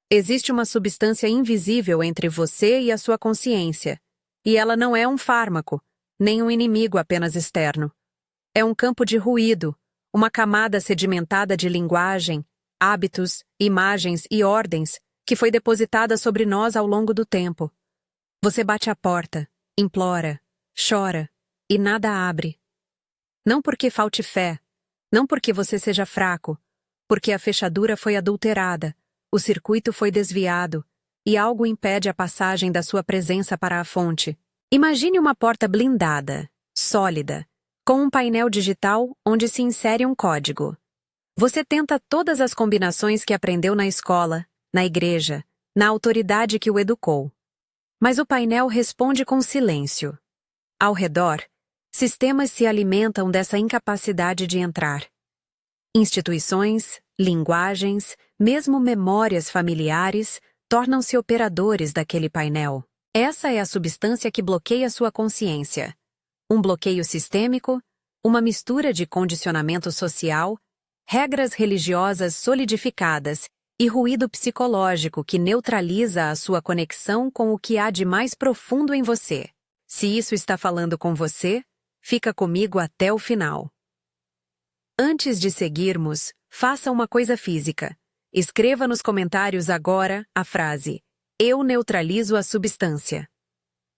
Existe uma substância invisível entre você e a sua consciência, e ela não é um fármaco, nem um inimigo apenas externo. É um campo de ruído, uma camada sedimentada de linguagem, hábitos, imagens e ordens que foi depositada sobre nós ao longo do tempo. Você bate a porta, implora, chora, e nada abre. Não porque falte fé, não porque você seja fraco, porque a fechadura foi adulterada, o circuito foi desviado, e algo impede a passagem da sua presença para a fonte. Imagine uma porta blindada, sólida, com um painel digital onde se insere um código. Você tenta todas as combinações que aprendeu na escola, na igreja, na autoridade que o educou. Mas o painel responde com silêncio. Ao redor, sistemas se alimentam dessa incapacidade de entrar. Instituições, linguagens, mesmo memórias familiares, tornam-se operadores daquele painel. Essa é a substância que bloqueia sua consciência. Um bloqueio sistêmico, uma mistura de condicionamento social, regras religiosas solidificadas e ruído psicológico que neutraliza a sua conexão com o que há de mais profundo em você. Se isso está falando com você, fica comigo até o final. Antes de seguirmos, faça uma coisa física. Escreva nos comentários agora a frase: "Eu neutralizo a substância".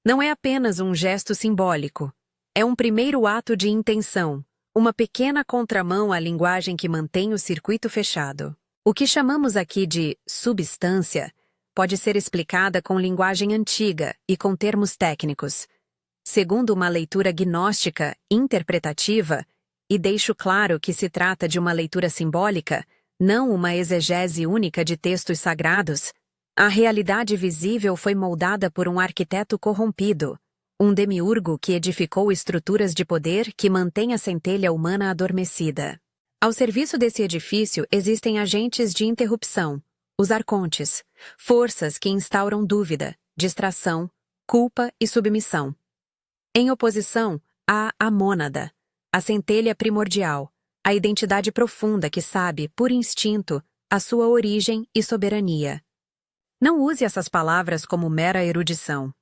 Não é apenas um gesto simbólico. É um primeiro ato de intenção, uma pequena contramão à linguagem que mantém o circuito fechado. O que chamamos aqui de substância pode ser explicada com linguagem antiga e com termos técnicos. Segundo uma leitura gnóstica interpretativa, e deixo claro que se trata de uma leitura simbólica, não uma exegese única de textos sagrados, a realidade visível foi moldada por um arquiteto corrompido, um demiurgo que edificou estruturas de poder que mantêm a centelha humana adormecida. Ao serviço desse edifício existem agentes de interrupção, os arcontes, forças que instauram dúvida, distração, culpa e submissão. Em oposição, há a mônada, a centelha primordial, a identidade profunda que sabe, por instinto, a sua origem e soberania. Não use essas palavras como mera erudição.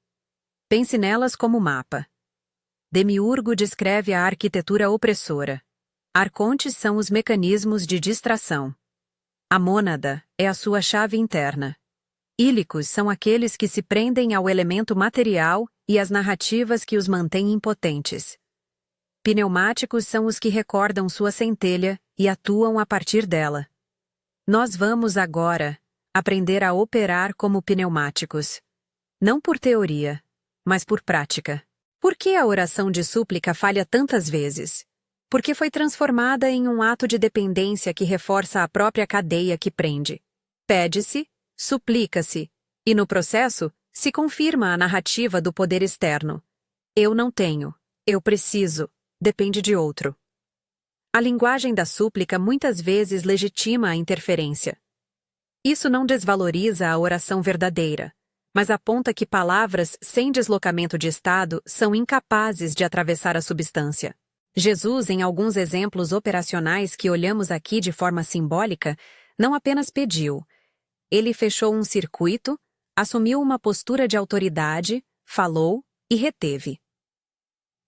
Pense nelas como mapa. Demiurgo descreve a arquitetura opressora. Arcontes são os mecanismos de distração. A mônada é a sua chave interna. Ílicos são aqueles que se prendem ao elemento material e às narrativas que os mantêm impotentes. Pneumáticos são os que recordam sua centelha e atuam a partir dela. Nós vamos agora aprender a operar como pneumáticos. Não por teoria, mas por prática. Por que a oração de súplica falha tantas vezes? Porque foi transformada em um ato de dependência que reforça a própria cadeia que prende. Pede-se, suplica-se, e no processo se confirma a narrativa do poder externo. Eu não tenho, eu preciso, depende de outro. A linguagem da súplica muitas vezes legitima a interferência. Isso não desvaloriza a oração verdadeira, mas aponta que palavras sem deslocamento de estado são incapazes de atravessar a substância. Jesus, em alguns exemplos operacionais que olhamos aqui de forma simbólica, não apenas pediu. Ele fechou um circuito, assumiu uma postura de autoridade, falou e reteve.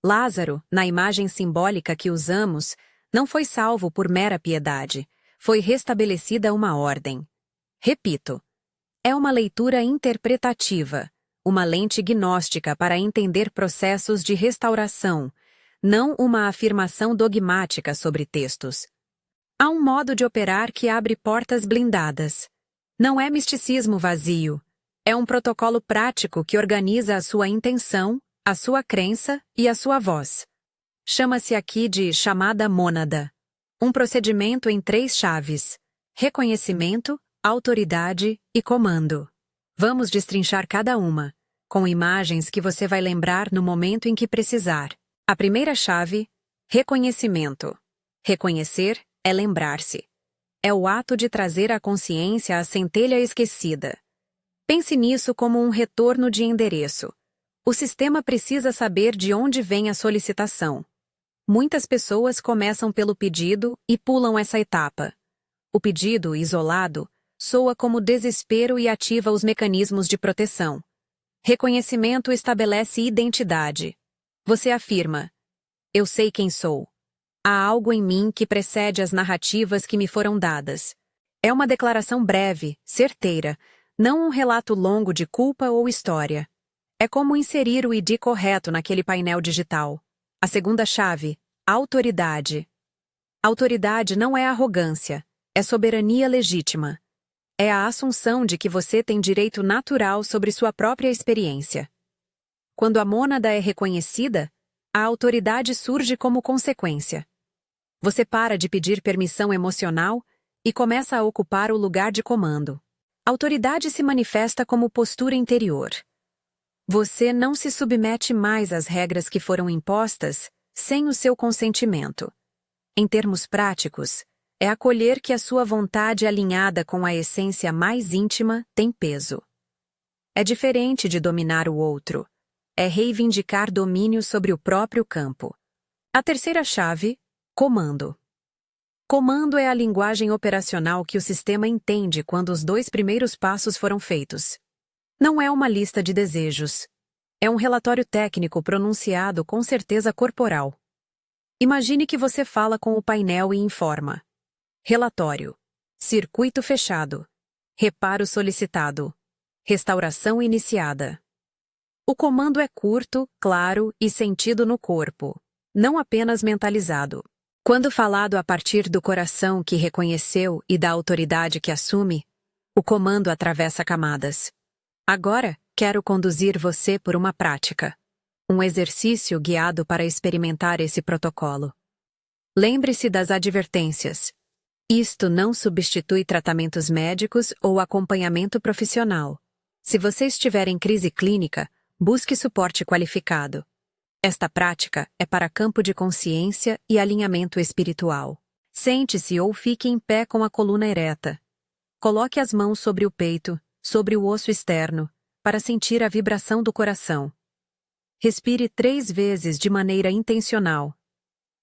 Lázaro, na imagem simbólica que usamos, não foi salvo por mera piedade, foi restabelecida uma ordem. Repito, é uma leitura interpretativa, uma lente gnóstica para entender processos de restauração, não uma afirmação dogmática sobre textos. Há um modo de operar que abre portas blindadas. Não é misticismo vazio, é um protocolo prático que organiza a sua intenção, a sua crença e a sua voz. Chama-se aqui de chamada mônada. Um procedimento em 3 chaves: reconhecimento, autoridade e comando. Vamos destrinchar cada uma, com imagens que você vai lembrar no momento em que precisar. A primeira chave, reconhecimento. Reconhecer é lembrar-se. É o ato de trazer à consciência a centelha esquecida. Pense nisso como um retorno de endereço. O sistema precisa saber de onde vem a solicitação. Muitas pessoas começam pelo pedido e pulam essa etapa. O pedido, isolado, soa como desespero e ativa os mecanismos de proteção. Reconhecimento estabelece identidade. Você afirma: eu sei quem sou. Há algo em mim que precede as narrativas que me foram dadas. É uma declaração breve, certeira, não um relato longo de culpa ou história. É como inserir o ID correto naquele painel digital. A segunda chave: autoridade. Autoridade não é arrogância, é soberania legítima. É a assunção de que você tem direito natural sobre sua própria experiência. Quando a mônada é reconhecida, a autoridade surge como consequência. Você para de pedir permissão emocional e começa a ocupar o lugar de comando. Autoridade se manifesta como postura interior. Você não se submete mais às regras que foram impostas sem o seu consentimento. Em termos práticos, é acolher que a sua vontade alinhada com a essência mais íntima tem peso. É diferente de dominar o outro. É reivindicar domínio sobre o próprio campo. A terceira chave: comando. Comando é a linguagem operacional que o sistema entende quando os 2 primeiros passos foram feitos. Não é uma lista de desejos. É um relatório técnico pronunciado com certeza corporal. Imagine que você fala com o painel e informa: relatório, circuito fechado, reparo solicitado, restauração iniciada. O comando é curto, claro e sentido no corpo, não apenas mentalizado. Quando falado a partir do coração que reconheceu e da autoridade que assume, o comando atravessa camadas. Agora, quero conduzir você por uma prática. Um exercício guiado para experimentar esse protocolo. Lembre-se das advertências. Isto não substitui tratamentos médicos ou acompanhamento profissional. Se você estiver em crise clínica, busque suporte qualificado. Esta prática é para campo de consciência e alinhamento espiritual. Sente-se ou fique em pé com a coluna ereta. Coloque as mãos sobre o peito, sobre o osso externo, para sentir a vibração do coração. Respire 3 vezes de maneira intencional.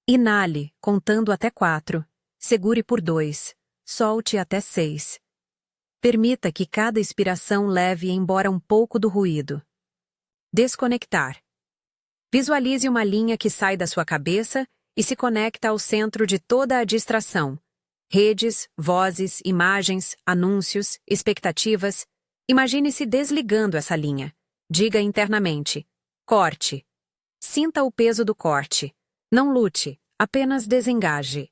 Inale, contando até 4. Segure por 2. Solte até 6. Permita que cada expiração leve embora um pouco do ruído. Desconectar. Visualize uma linha que sai da sua cabeça e se conecta ao centro de toda a distração. Redes, vozes, imagens, anúncios, expectativas. Imagine-se desligando essa linha. Diga internamente: corte. Sinta o peso do corte. Não lute, apenas desengaje.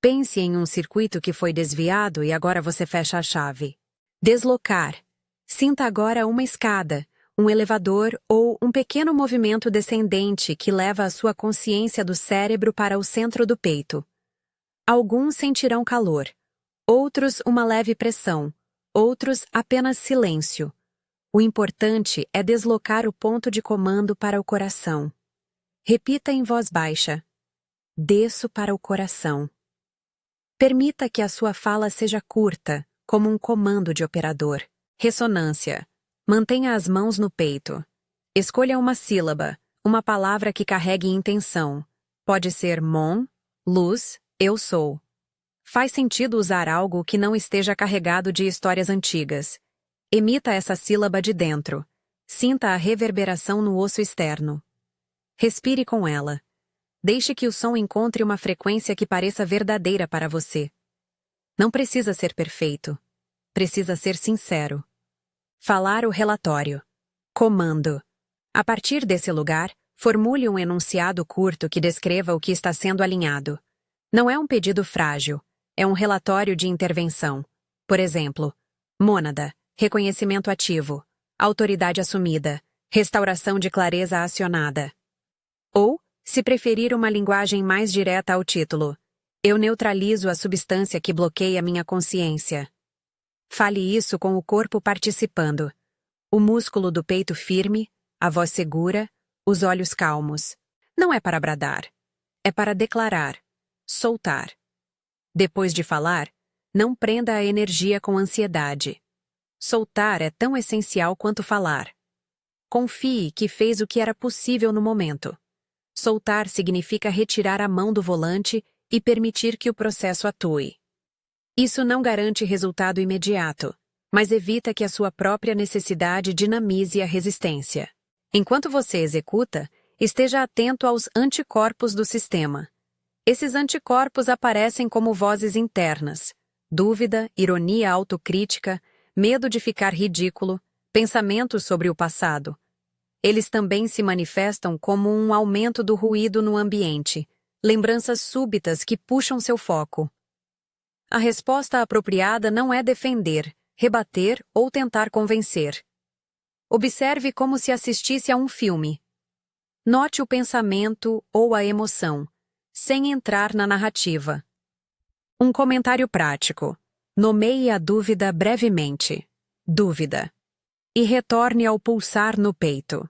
Pense em um circuito que foi desviado e agora você fecha a chave. Deslocar. Sinta agora uma escada, um elevador ou um pequeno movimento descendente que leva a sua consciência do cérebro para o centro do peito. Alguns sentirão calor, outros uma leve pressão, outros apenas silêncio. O importante é deslocar o ponto de comando para o coração. Repita em voz baixa: desço para o coração. Permita que a sua fala seja curta, como um comando de operador. Ressonância. Mantenha as mãos no peito. Escolha uma sílaba, uma palavra que carregue intenção. Pode ser mon, luz, eu sou. Faz sentido usar algo que não esteja carregado de histórias antigas. Emita essa sílaba de dentro. Sinta a reverberação no osso externo. Respire com ela. Deixe que o som encontre uma frequência que pareça verdadeira para você. Não precisa ser perfeito. Precisa ser sincero. Falar o relatório. Comando. A partir desse lugar, formule um enunciado curto que descreva o que está sendo alinhado. Não é um pedido frágil, é um relatório de intervenção. Por exemplo, mônada, reconhecimento ativo, autoridade assumida, restauração de clareza acionada. Ou, se preferir uma linguagem mais direta ao título, eu neutralizo a substância que bloqueia minha consciência. Fale isso com o corpo participando. O músculo do peito firme, a voz segura, os olhos calmos. Não é para bradar. É para declarar. Soltar. Depois de falar, não prenda a energia com ansiedade. Soltar é tão essencial quanto falar. Confie que fez o que era possível no momento. Soltar significa retirar a mão do volante e permitir que o processo atue. Isso não garante resultado imediato, mas evita que a sua própria necessidade dinamize a resistência. Enquanto você executa, esteja atento aos anticorpos do sistema. Esses anticorpos aparecem como vozes internas: dúvida, ironia autocrítica, medo de ficar ridículo, pensamentos sobre o passado. Eles também se manifestam como um aumento do ruído no ambiente, lembranças súbitas que puxam seu foco. A resposta apropriada não é defender, rebater ou tentar convencer. Observe como se assistisse a um filme. Note o pensamento ou a emoção, sem entrar na narrativa. Um comentário prático. Nomeie a dúvida brevemente. Dúvida. E retorne ao pulsar no peito.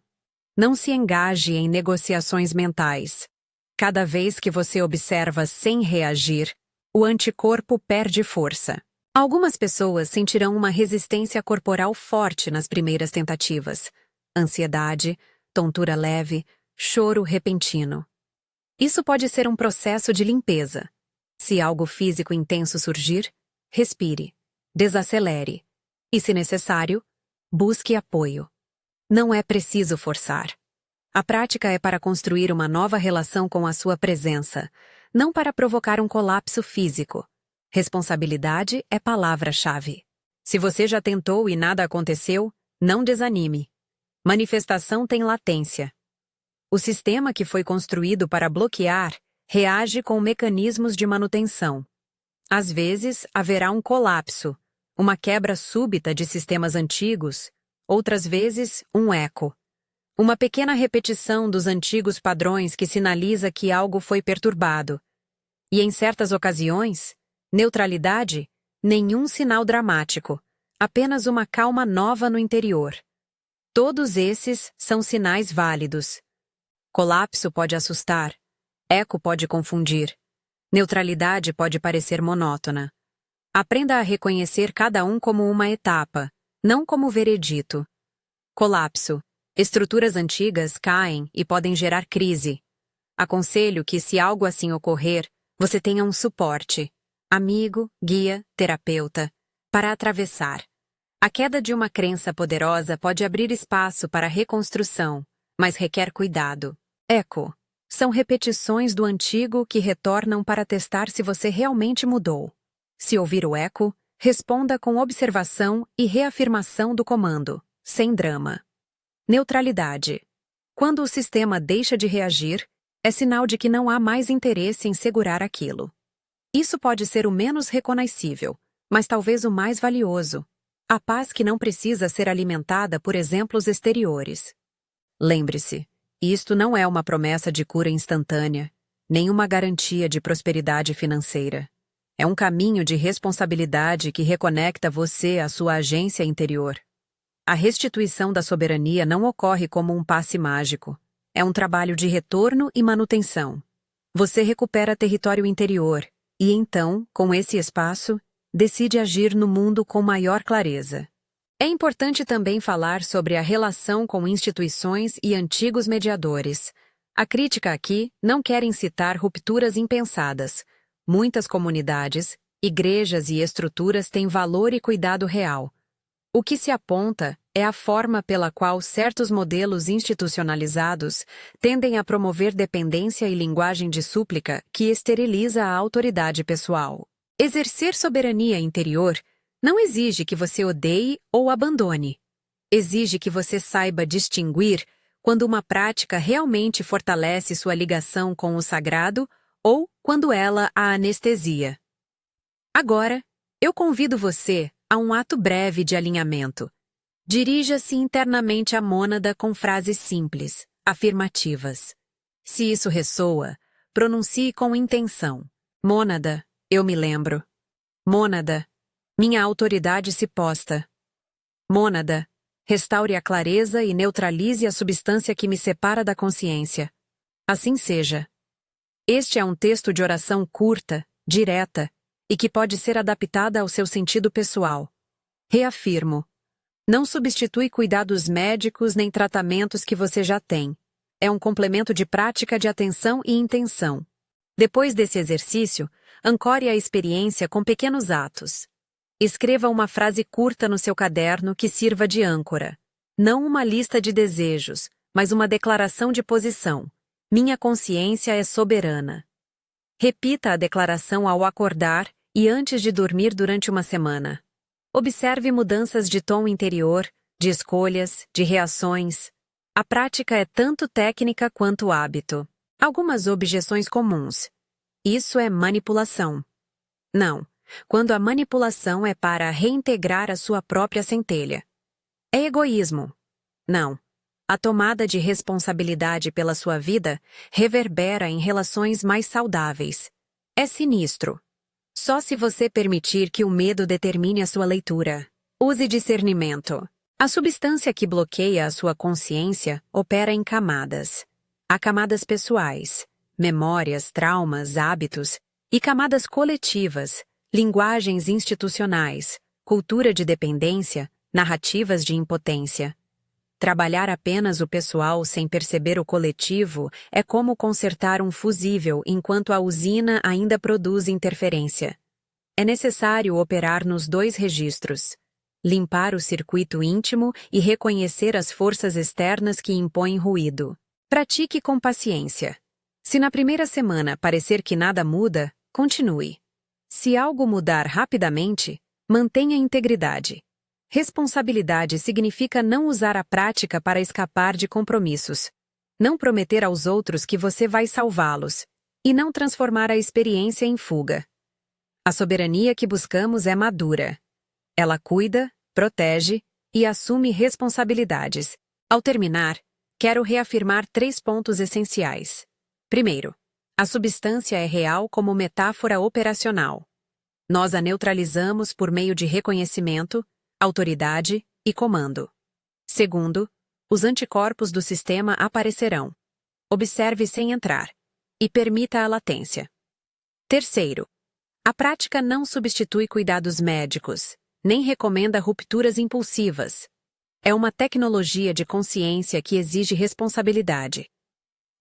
Não se engaje em negociações mentais. Cada vez que você observa sem reagir, o anticorpo perde força. Algumas pessoas sentirão uma resistência corporal forte nas primeiras tentativas. Ansiedade, tontura leve, choro repentino. Isso pode ser um processo de limpeza. Se algo físico intenso surgir, respire, desacelere e, se necessário, busque apoio. Não é preciso forçar. A prática é para construir uma nova relação com a sua presença, não para provocar um colapso físico. Responsabilidade é palavra-chave. Se você já tentou e nada aconteceu, não desanime. Manifestação tem latência. O sistema que foi construído para bloquear reage com mecanismos de manutenção. Às vezes, haverá um colapso, uma quebra súbita de sistemas antigos, outras vezes, um eco. Uma pequena repetição dos antigos padrões que sinaliza que algo foi perturbado. E em certas ocasiões, neutralidade, nenhum sinal dramático, apenas uma calma nova no interior. Todos esses são sinais válidos. Colapso pode assustar, eco pode confundir, neutralidade pode parecer monótona. Aprenda a reconhecer cada um como uma etapa, não como veredito. Colapso. Estruturas antigas caem e podem gerar crise. Aconselho que, se algo assim ocorrer, você tenha um suporte, amigo, guia, terapeuta, para atravessar. A queda de uma crença poderosa pode abrir espaço para a reconstrução, mas requer cuidado. Eco. São repetições do antigo que retornam para testar se você realmente mudou. Se ouvir o eco, responda com observação e reafirmação do comando, sem drama. Neutralidade. Quando o sistema deixa de reagir, é sinal de que não há mais interesse em segurar aquilo. Isso pode ser o menos reconhecível, mas talvez o mais valioso. A paz que não precisa ser alimentada por exemplos exteriores. Lembre-se, isto não é uma promessa de cura instantânea, nem uma garantia de prosperidade financeira. É um caminho de responsabilidade que reconecta você à sua agência interior. A restituição da soberania não ocorre como um passe mágico. É um trabalho de retorno e manutenção. Você recupera território interior e, então, com esse espaço, decide agir no mundo com maior clareza. É importante também falar sobre a relação com instituições e antigos mediadores. A crítica aqui não quer incitar rupturas impensadas. Muitas comunidades, igrejas e estruturas têm valor e cuidado real. O que se aponta é a forma pela qual certos modelos institucionalizados tendem a promover dependência e linguagem de súplica que esteriliza a autoridade pessoal. Exercer soberania interior não exige que você odeie ou abandone. Exige que você saiba distinguir quando uma prática realmente fortalece sua ligação com o sagrado ou quando ela a anestesia. Agora, eu convido você a um ato breve de alinhamento. Dirija-se internamente à mônada com frases simples, afirmativas. Se isso ressoa, pronuncie com intenção. Mônada, eu me lembro. Mônada, minha autoridade se posta. Mônada, restaure a clareza e neutralize a substância que me separa da consciência. Assim seja. Este é um texto de oração curta, direta, e que pode ser adaptada ao seu sentido pessoal. Reafirmo. Não substitui cuidados médicos nem tratamentos que você já tem. É um complemento de prática de atenção e intenção. Depois desse exercício, Ancore a experiência com pequenos atos. Escreva uma frase curta no seu caderno que sirva de âncora. Não uma lista de desejos, mas uma declaração de posição. Minha consciência é soberana. Repita a declaração ao acordar e antes de dormir durante uma semana. Observe mudanças de tom interior, de escolhas, de reações. A prática é tanto técnica quanto hábito. Algumas objeções comuns. Isso é manipulação. Não, quando a manipulação é para reintegrar a sua própria centelha. É egoísmo. Não. A tomada de responsabilidade pela sua vida reverbera em relações mais saudáveis. É sinistro. Só se você permitir que o medo determine a sua leitura. Use discernimento. A substância que bloqueia a sua consciência opera em camadas. Há camadas pessoais, memórias, traumas, hábitos, e camadas coletivas, linguagens institucionais, cultura de dependência, narrativas de impotência. Trabalhar apenas o pessoal sem perceber o coletivo é como consertar um fusível enquanto a usina ainda produz interferência. É necessário operar nos dois registros. Limpar o circuito íntimo e reconhecer as forças externas que impõem ruído. Pratique com paciência. Se na primeira semana parecer que nada muda, continue. Se algo mudar rapidamente, mantenha integridade. Responsabilidade significa não usar a prática para escapar de compromissos. Não prometer aos outros que você vai salvá-los. E não transformar a experiência em fuga. A soberania que buscamos é madura. Ela cuida, protege e assume responsabilidades. Ao terminar, quero reafirmar 3 pontos essenciais. Primeiro, a substância é real como metáfora operacional. Nós a neutralizamos por meio de reconhecimento, autoridade e comando. Segundo, os anticorpos do sistema aparecerão. Observe sem entrar e permita a latência. Terceiro, a prática não substitui cuidados médicos, nem recomenda rupturas impulsivas. É uma tecnologia de consciência que exige responsabilidade.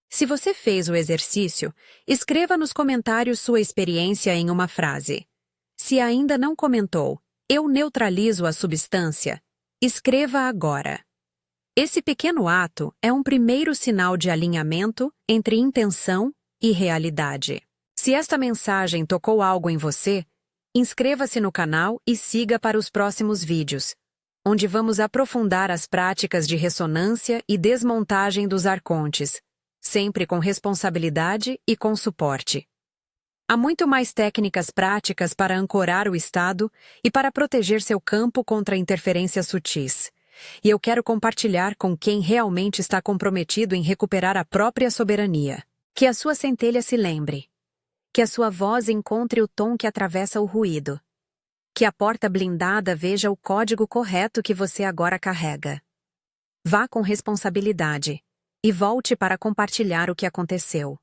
Se você fez o exercício, escreva nos comentários sua experiência em uma frase. Se ainda não comentou, eu neutralizo a substância, escreva agora. Esse pequeno ato é um primeiro sinal de alinhamento entre intenção e realidade. Se esta mensagem tocou algo em você, inscreva-se no canal e siga para os próximos vídeos, onde vamos aprofundar as práticas de ressonância e desmontagem dos arcontes, sempre com responsabilidade e com suporte. Há muito mais técnicas práticas para ancorar o estado e para proteger seu campo contra interferências sutis. E eu quero compartilhar com quem realmente está comprometido em recuperar a própria soberania. Que a sua centelha se lembre. Que a sua voz encontre o tom que atravessa o ruído. Que a porta blindada veja o código correto que você agora carrega. Vá com responsabilidade e volte para compartilhar o que aconteceu.